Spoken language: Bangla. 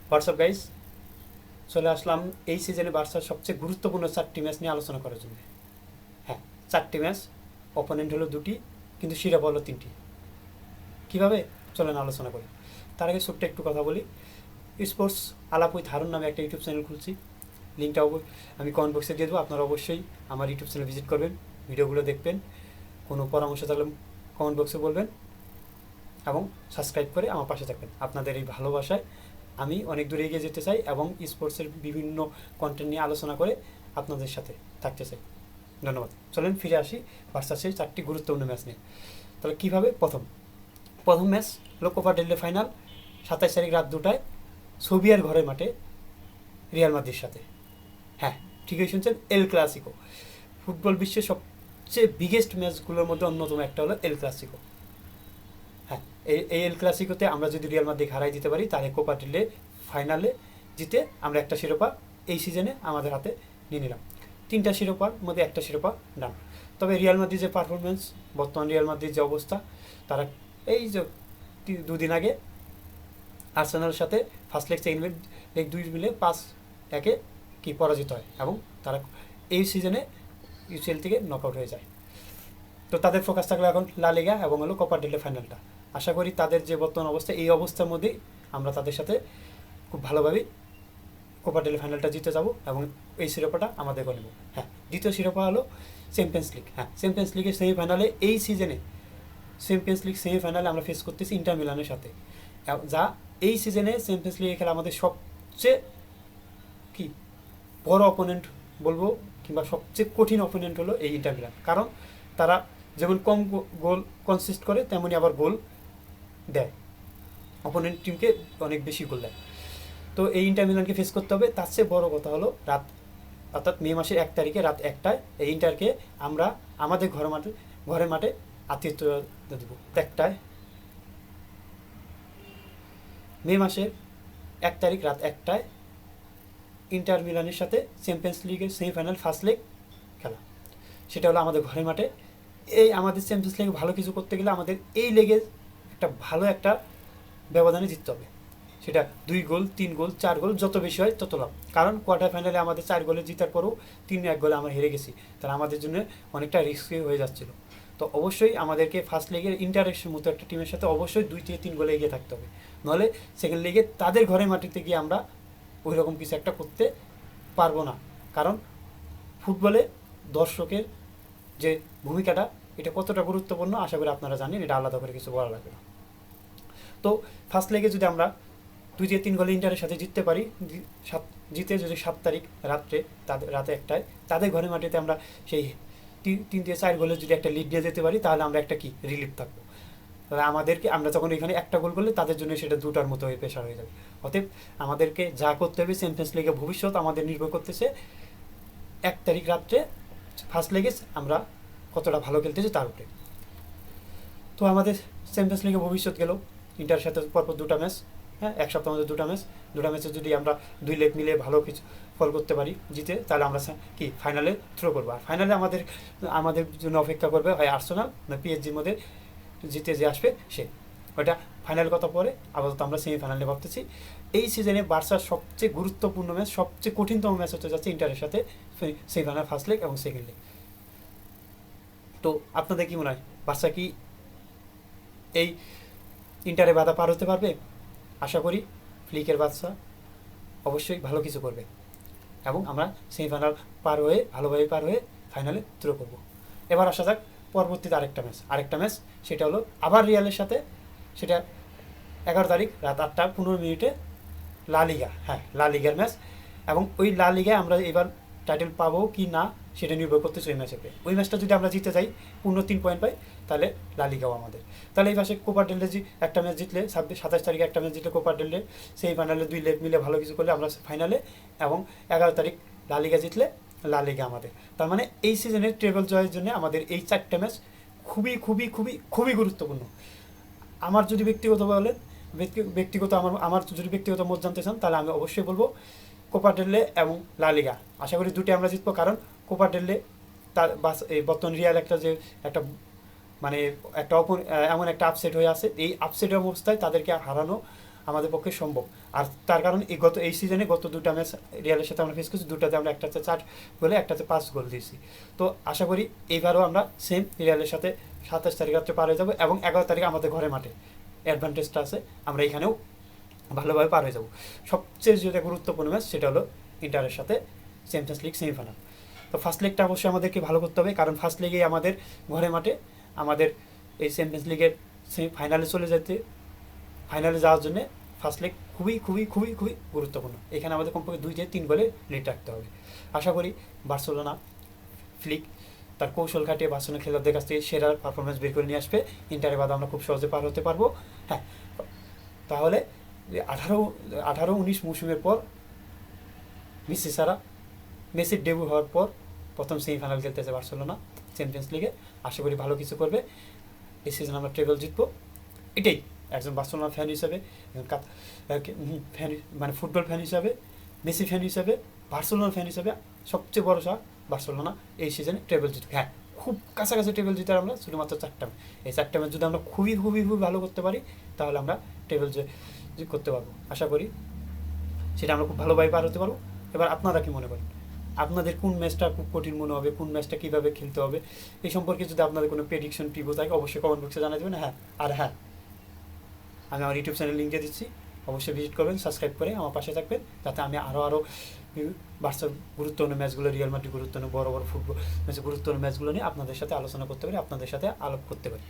হোয়াটসঅ্যাপ গাইস, চলে আসলাম এই সিজনে বার্সার সবচেয়ে গুরুত্বপূর্ণ 4টি ম্যাচ নিয়ে আলোচনা করার জন্য। হ্যাঁ, 4টি ম্যাচ, অপোনেন্ট হলো 2টি, কিন্তু শিরোপা হলো 3টি। কীভাবে চলেন আলোচনা করি। তার আগে ছোট্ট একটু কথা বলি। স্পোর্টস আলাপ উইথ হারুন নামে একটা ইউটিউব চ্যানেল খুলছি, লিঙ্কটা আমি কমেন্ট বক্সে দিয়ে দেবো। আপনারা অবশ্যই আমার ইউটিউব চ্যানেল ভিজিট করবেন, ভিডিওগুলো দেখবেন, কোনো পরামর্শ থাকলে কমেন্ট বক্সে বলবেন এবং সাবস্ক্রাইব করে আমার পাশে থাকবেন। আপনাদের এই ভালোবাসায় আমি অনেক দূরে এগিয়ে যেতে চাই এবং স্পোর্টসের বিভিন্ন কন্টেন্ট নিয়ে আলোচনা করে আপনাদের সাথে থাকতে চাই। ধন্যবাদ। চলেন ফিরে আসি বার্সার সেই 4টি গুরুত্বপূর্ণ ম্যাচ নিয়ে। তাহলে কীভাবে? প্রথম ম্যাচ হলো কোপা ডেল রে ফাইনাল, 27 তারিখ রাত 2টায় সোভিয়ার ঘরের মাঠে রিয়াল মাদ্রিদের সাথে। হ্যাঁ, ঠিকই শুনছেন, এল ক্লাসিকো। ফুটবল বিশ্বের সবচেয়ে বিগেস্ট ম্যাচগুলোর মধ্যে অন্যতম একটা হলো এল ক্লাসিকো। হ্যাঁ, এই এল ক্লাসিকোতে আমরা যদি রিয়াল মাদ্রিদ হারাই দিতে পারি, তাহলে কোপা ডেল রে ফাইনালে জিতে আমরা একটা শিরোপা এই সিজনে আমাদের হাতে নিয়ে নিলাম। 3টা শিরোপার মধ্যে একটা শিরোপা ডান। তবে রিয়াল মাদ্রিদ যে পারফরমেন্স, বর্তমান রিয়াল মাদ্রিদ যে অবস্থা, তারা এই যে 2 দিন আগে আর্সেনালের সাথে ফার্স্ট লেগ সেকেন্ড লেগ 2 মিলে 5-1 কি পরাজিত হয় এবং তারা এই সিজনে ইউসিএল থেকে নকআউট হয়ে যায়। তো তাদের ফোকাস থাকলো এখন লা লিগা এবং হলো কোপা ডেল রে ফাইনালটা। আশা করি তাদের যে বর্তমান অবস্থা, এই অবস্থার মধ্যেই আমরা তাদের সাথে খুব ভালোভাবেই কোপা ডেল রে ফাইনালটা জিতে যাব এবং এই শিরোপাটা আমাদের করে নেব। হ্যাঁ, দ্বিতীয় শিরোপা হলো চ্যাম্পিয়ন্স লিগ। হ্যাঁ, চ্যাম্পিয়ন্স লিগের সেমিফাইনালে এই সিজনে চ্যাম্পিয়ন্স লিগ সেমিফাইনালে আমরা ফেস করতেছি ইন্টার মিলানের সাথে, যা এই সিজনে চ্যাম্পিয়ন্স লিগে খেলা আমাদের সবচেয়ে কি বড় অপোনেন্ট বলবো, কিংবা সবচেয়ে কঠিন অপোনেন্ট হলো এই ইন্টার মিলান। কারণ তারা যেমন কম গোল কনসিস্ট করে, তেমনি আবার গোল দেয়, অপোনেন্ট টিমকে অনেক বেশি গোল দেয়। তো এই ইন্টার মিলানকে ফেস করতে হবে। তার চেয়ে বড় কথা হলো অর্থাৎ মে মাসের 1 তারিখে রাত 1টায় এই ইন্টারকে আমরা আমাদের ঘরের মাঠে আতিথ্য দেবো। 1টায় মে মাসের 1 তারিখ রাত 1টায় ইন্টার মিলানের সাথে চ্যাম্পিয়ন্স লিগের সেমিফাইনাল ফার্স্ট লেগ খেলা, সেটা হলো আমাদের ঘরের মাঠে। এই আমাদের চ্যাম্পিয়ন্স লিগে ভালো কিছু করতে গেলে আমাদের এই লেগে ভালো একটা ব্যবধানে জিততে হবে। সেটা 2 গোল, 3 গোল, 4 গোল, যত বেশি হয় তত লাভ। কারণ কোয়ার্টার ফাইনালে আমাদের 4 গোলে জিতার পরেও 3-1 গোলে আমরা হেরে গেছি, তাহলে আমাদের জন্য অনেকটা রিস্কি হয়ে যাচ্ছিল। তো অবশ্যই আমাদেরকে ফার্স্ট লিগের ইন্টারের মতো একটা টিমের সাথে অবশ্যই 2-3 গোলে এগিয়ে থাকতে হবে, নাহলে সেকেন্ড লিগে তাদের ঘরের মাটিতে গিয়ে আমরা ওই রকম কিছু একটা করতে পারবো না। কারণ ফুটবলে দর্শকের যে ভূমিকাটা, এটা কতটা গুরুত্বপূর্ণ আশা করি আপনারা জানেন, এটা আলাদা করে কিছু বলা লাগবে না। তো ফার্স্ট লেগে যদি আমরা 2-3 গোলে ইন্টারের সাথে জিততে পারি, জিতে যদি 7 তারিখ রাত্রে রাতে 1টায় তাদের ঘরের মাটিতে আমরা সেই 3-4 গোলে যদি একটা লিড নিয়ে যেতে পারি, তাহলে আমরা একটা কি রিলিফ থাকবো। তাহলে আমরা যখন এখানে একটা গোল করলে তাদের জন্য সেটা 2টার মতো হয়ে প্রেশার হয়ে যাবে। অতএব আমাদেরকে যা করতে হবে, চ্যাম্পিয়ন্স লিগের ভবিষ্যৎ আমাদের নির্ভর করতেছে 1 তারিখ রাত্রে ফার্স্ট লেগে আমরা কতটা ভালো খেলতেছি তার উপরে। তো আমাদের চ্যাম্পিয়ন্স লিগের ভবিষ্যৎ গেল ইন্টারের সাথে পরপর 2টা ম্যাচ। হ্যাঁ, এক সপ্তাহের মধ্যে 2টা ম্যাচ। 2টা ম্যাচে যদি আমরা 2 লেগ মিলে ভালো কিছু ফল করতে পারি জিতে, তাহলে আমরা কি ফাইনালে থ্রো করবো। আর ফাইনালে আমাদের জন্য অপেক্ষা করবে হয় আর্সেনাল না পিএসজির মধ্যে জিতে যে আসবে সে। ওটা ফাইনাল কথা পরে, আপাতত আমরা সেমিফাইনালে ভাবতেছি। এই সিজনে বার্সার সবচেয়ে গুরুত্বপূর্ণ ম্যাচ, সবচেয়ে কঠিনতম ম্যাচ হতে যাচ্ছে ইন্টারের সাথে সেমিফাইনাল ফার্স্ট লেগ এবং সেকেন্ড লেগ। তো আপনাদের কি মনে হয়, বার্সা কি এই ইন্টারে বাধা পার হতে পারবে? আশা করি ফ্লিকের বার্সা অবশ্যই ভালো কিছু করবে এবং আমরা সেমিফাইনাল ভালোভাবে পার হয়ে ফাইনালে থ্রো করব। এবার আসা যাক পরবর্তীতে আরেকটা ম্যাচ, সেটা হলো আবার রিয়ালের সাথে, সেটা 11 তারিখ রাত 8:15 লা লিগা। হ্যাঁ, লা লিগার ম্যাচ এবং ওই লা লিগায় আমরা এবার টাইটেল পাবো কি না সেটা নির্ভর করতেছে ওই ম্যাচে। ওই ম্যাচটা যদি আমরা জিতে যাই, 3 পয়েন্ট পাই, তাহলে লা লিগাও আমাদের। তাহলে এই পাশে কোপা ডেল রে একটা ম্যাচ জিতলে, 27 তারিখে একটা ম্যাচ জিতলে কোপা ডেল রে সেই ফাইনালে 2 লেগ মিলে ভালো কিছু করলে আমরা ফাইনালে, এবং 11 তারিখ লা লিগা জিতলে লা লিগা আমাদের। তার মানে এই সিজনের ট্রেবল জয়ের জন্য আমাদের এই 4টা ম্যাচ খুবই খুবই খুবই খুবই গুরুত্বপূর্ণ। আমার যদি ব্যক্তিগত মত জানতে চান, তাহলে আমি অবশ্যই বলবো কোপা ডেল রে এবং লা লিগা। আশা করি 2টি আমরা জিতবো, কারণ কোপা ডেল রে তার এই বর্তমান রিয়াল একটা মানে এমন একটা আপসেট হয়ে আছে, এই আপসেটের অবস্থায় তাদেরকে হারানো আমাদের পক্ষে সম্ভব। আর তার কারণ এই সিজনে গত দুটা ম্যাচ রিয়ালের সাথে আমরা ফেস করছি, দুটাতে আমরা একটাতে 4 গোলে একটাতে 5 গোল দিয়েছি। তো আশা করি এইবারও আমরা সেম রিয়ালের সাথে 27 তারিখ রাত্রে পার হয়ে যাবো, এবং 11 তারিখ আমাদের ঘরে মাঠে অ্যাডভান্টেজটা আছে, আমরা এখানেও ভালোভাবে পার হয়ে যাবো। সবচেয়ে যেটা গুরুত্বপূর্ণ ম্যাচ সেটা হলো ইন্টারের সাথে চ্যাম্পিয়ন্স লিগ সেমিফাইনাল। তো ফার্স্ট লেগটা অবশ্যই আমাদেরকে ভালো করতে হবে, কারণ ফার্স্ট লেগেই আমাদের ঘরে মাঠে আমাদের এই চ্যাম্পিয়ন্স লিগের ফাইনালে ফাইনালে যাওয়ার জন্য ফার্স্ট লেগ খুবই খুবই খুবই খুবই গুরুত্বপূর্ণ। এখানে আমাদের কমপক্ষে 2-3 গোলে লিড রাখতে হবে। আশা করি বার্সেলোনা ফ্লিক তার কৌশল খাটিয়ে বার্সেলোনা খেলোয়াড়দের কাছ থেকে সেরা পারফরমেন্স বের করে নিয়ে আসবে, ইন্টারে বাদ আমরা খুব সহজে পার হতে পারবো। হ্যাঁ, তাহলে 18-19 মৌসুমের পর মেসির ডেবিউ হওয়ার পর প্রথম সেমিফাইনাল খেলতেছে বার্সেলোনা চ্যাম্পিয়ন্স লিগে। আশা করি ভালো কিছু করবে, এই সিজন আমরা ট্রেবল জিতবো। এটাই একজন বার্সেলোনা ফ্যান হিসাবে, ফ্যান মানে ফুটবল ফ্যান হিসাবে, মেসি ফ্যান হিসাবে, বার্সেলোনা ফ্যান হিসাবে সবচেয়ে বড় শখ বার্সেলোনা এই সিজনে ট্রেবল জিতবে। হ্যাঁ, খুব কাছাকাছি ট্রেবল জিতার আমরা শুধুমাত্র 4টা ম্যাচ, এই 4টা ম্যাচ যদি আমরা খুবই খুবই খুবই ভালো করতে পারি তাহলে আমরা ট্রেবল করতে পারবো। আশা করি সেটা আমরা খুব ভালোভাবে পার হতে পারবো। এবার আপনারা কি মনে করেন, আপনাদের কোন ম্যাচটা খুব কঠিন মনে হবে, কোন ম্যাচটা কীভাবে খেলতে হবে, এই সম্পর্কে যদি আপনাদের কোনো প্রেডিকশন টিপও থাকে অবশ্যই কমেন্ট বক্সে জানিয়ে দেবেন। হ্যাঁ, আর হ্যাঁ, আমি আমার ইউটিউব চ্যানেল লিঙ্ক দিয়ে দিচ্ছি, অবশ্যই ভিজিট করবেন, সাবস্ক্রাইব করে আমার পাশে থাকবেন, যাতে আমি আরও বার্সার গুরুত্বপূর্ণ ম্যাচগুলো, রিয়াল মাদ্রিদ গুরুত্বপূর্ণ বড় বড় ফুটবল ম্যাচের গুরুত্বপূর্ণ ম্যাচগুলো নিয়ে আপনাদের সাথে আলোচনা করতে পারি, আপনাদের সাথে আলাপ করতে পারি।